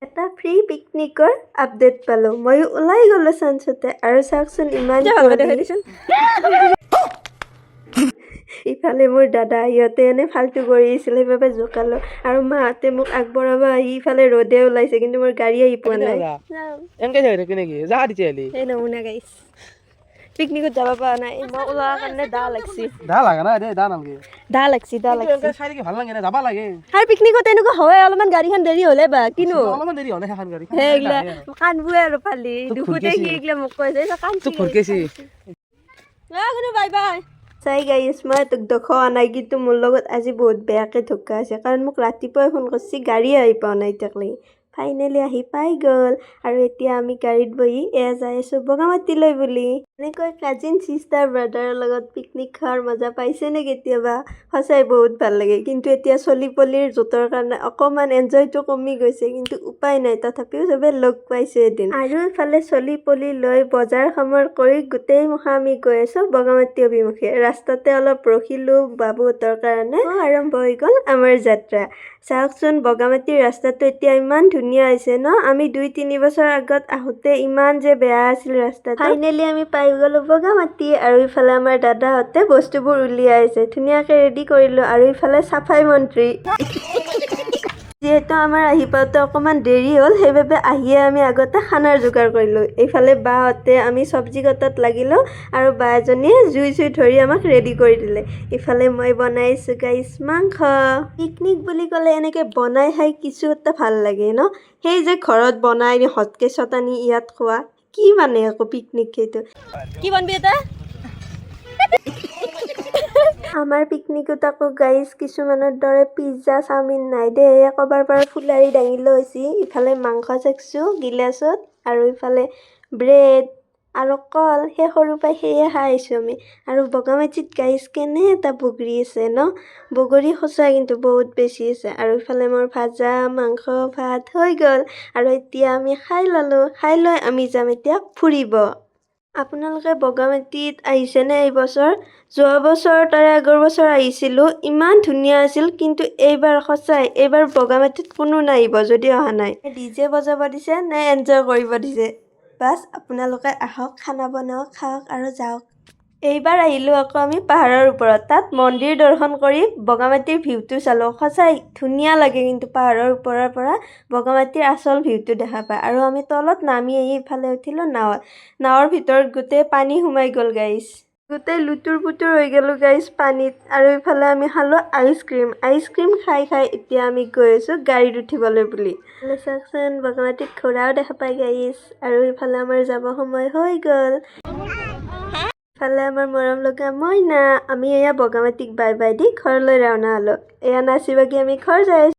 এটা ফ্ৰী পিকনিকৰ আপডেট পালোঁ। মই ওলাই গ'লোঁ চাঞ্চতে আৰু চাওকচোন ইমান ইফালে মোৰ দাদা সিহঁতে এনে ফাল্টু কৰি আছিল, সেইবাবে জোকালোঁ আৰু মাহঁতে মোক আগবঢ়াব আহি ইফালে ৰ'দে ওলাইছে, কিন্তু মোৰ গাড়ী আহি পোৱা নাই। এই নমুনা গাইছ পিকনিকত যাব পৰা নাই, মই ওলোৱাৰ কাৰণে দা লাগছি আৰু পিকনিকত এনেকুৱা হয় অলপমান গাড়ীখন দেৰি হ'লে বা কিনো সেইগিলা কান্দবোৱে আৰু পালি দুখতে কি এইগিলা মোক কৈছে বাই বাই চাই গাইছ। মই তোক দেখুওৱা নাই, কিন্তু মোৰ লগত আজি বহুত বেয়াকৈ ধক্কা আছে, কাৰণ মোক ৰাতিপুৱাই ফোন কৰিছে গাড়ী আহি পোৱা নাই এতিয়াকলৈকে। ফাইনেলি আহি পাই গ'ল আৰু এতিয়া আমি গাড়ীত বহি যাই আছোঁ বগামাটিলৈ বুলি। এনেকৈ কাজিন চিষ্টাৰ ব্ৰাদাৰৰ লগত পিকনিক খোৱাৰ মজা পাইছেনে কেতিয়াবা? সঁচাই বহুত ভাল লাগে, কিন্তু এতিয়া চলি পলিৰ জোঁটৰ কাৰণে অকণমান এনজয়টো কমি গৈছে, কিন্তু উপায় নাই, তথাপিও চবে লগ পাইছে এদিন। আৰু ইফালে চলি পলি লৈ বজাৰ সমাৰ কৰি গোটেই মুখা আমি গৈ আছোঁ বগামাটি অভিমুখে। ৰাস্তাতে অলপ ৰখিলোঁ বাবুহঁতৰ কাৰণে, আৰম্ভ হৈ গ'ল আমাৰ যাত্ৰা। চাওকচোন বগামাটিৰ ৰাস্তাটো এতিয়া ইমান ধুনীয়া হৈছে ন? আমি 2-3 বছৰ আগত আহোঁতে ইমান যে বেয়া আছিল ৰাস্তাটো। ফাইনেলি আমি পাই গ'লোঁ বগামাটি আৰু ইফালে আমাৰ দাদাহঁতে বস্তুবোৰ উলিয়াইছে, ধুনীয়াকৈ ৰেডি কৰিলোঁ আৰু ইফালে চাফাই মন্ত্ৰী যিহেতু আমাৰ আহি পাওঁতে অকণমান দেৰি হ'ল, সেইবাবে আহিয়ে আমি আগতে খানাৰ যোগাৰ কৰিলোঁ। এইফালে বাহঁতে আমি চব্জি কটাত লাগিলোঁ আৰু বা এজনীয়ে জুই ধৰি আমাক ৰেডি কৰি দিলে। ইফালে মই বনাইছোঁ গাইছ মাংস। পিকনিক বুলি ক'লে এনেকৈ বনাই খাই কিছু এটা ভাল লাগে ন? সেই যে ঘৰত বনাই হটকেছত আনি ইয়াত খোৱা, কি মানে আকৌ পিকনিক সেইটো কি বনবি এটা আমাৰ পিকনিকত আকৌ গাইজ কিছুমানৰ দৰে পিজ্জা চাওমিন নাই দেই, ক'ৰবাৰ পৰা ফুলাৰি দাঙি লৈ হৈছি। ইফালে মাংস চাইছোঁ গিলাচত আৰু ইফালে ব্ৰেড আৰু কল, সেই সৰু পাই সেয়ে খাই আহিছোঁ আমি। আৰু বগামাটিত গাইজ কেনে এটা বগৰী আছে ন? বগৰী সঁচাই কিন্তু বহুত বেছি আছে। আৰু ইফালে মোৰ ভাজা মাংস ভাত হৈ গ'ল আৰু এতিয়া আমি খাই ল'লোঁ। খাই লৈ আমি যাম এতিয়া ফুৰিব। আপোনালোকে বগামাটিত আহিছেনে এই বছৰ? যোৱা বছৰ তাৰে আগৰ বছৰ আহিছিলোঁ, ইমান ধুনীয়া আছিল, কিন্তু এইবাৰ সঁচাই এইবাৰ বগামাটিত কোনো নাহিব যদি অহা নাই। ডিজে বজাব দিছে নে এনজয় কৰিব দিছে? বাছ আপোনালোকে আহক, খানা বনাওক, খাওক আৰু যাওক। এইবাৰ আহিলোঁ আকৌ আমি পাহাৰৰ ওপৰত, তাত মন্দিৰ দৰ্শন কৰি বগামাটিৰ ভিউটো চালোঁ। সঁচাই ধুনীয়া লাগে, কিন্তু পাহাৰৰ ওপৰৰ পৰা বগামাটিৰ আচল ভিউটো দেখা পায়। আৰু আমি তলত নামি আহি ইফালে উঠিলোঁ নাৱত। নাৱৰ ভিতৰত গোটেই পানী সোমাই গ'ল গাইছ, গোটেই লুতুৰ পুতুৰ হৈ গ'লোঁ গাইছ পানীত। আৰু ইফালে আমি খালোঁ আইচক্ৰীম খাই এতিয়া আমি গৈ আছোঁ গাড়ীত উঠিবলৈ বুলি। চাওকচোন বগামাটিত ঘোঁৰাও দেখা পাই গাইছ। আৰু ইফালে আমাৰ যাব সময় হৈ গ'ল। ইফালে আমাৰ মৰম লগা মইনা, আমি এয়া বগামাটিক বাই বাই দি ঘৰলৈ ৰাওনা হ'লোঁ। এয়া নাচি বাগি আমি ঘৰ যাই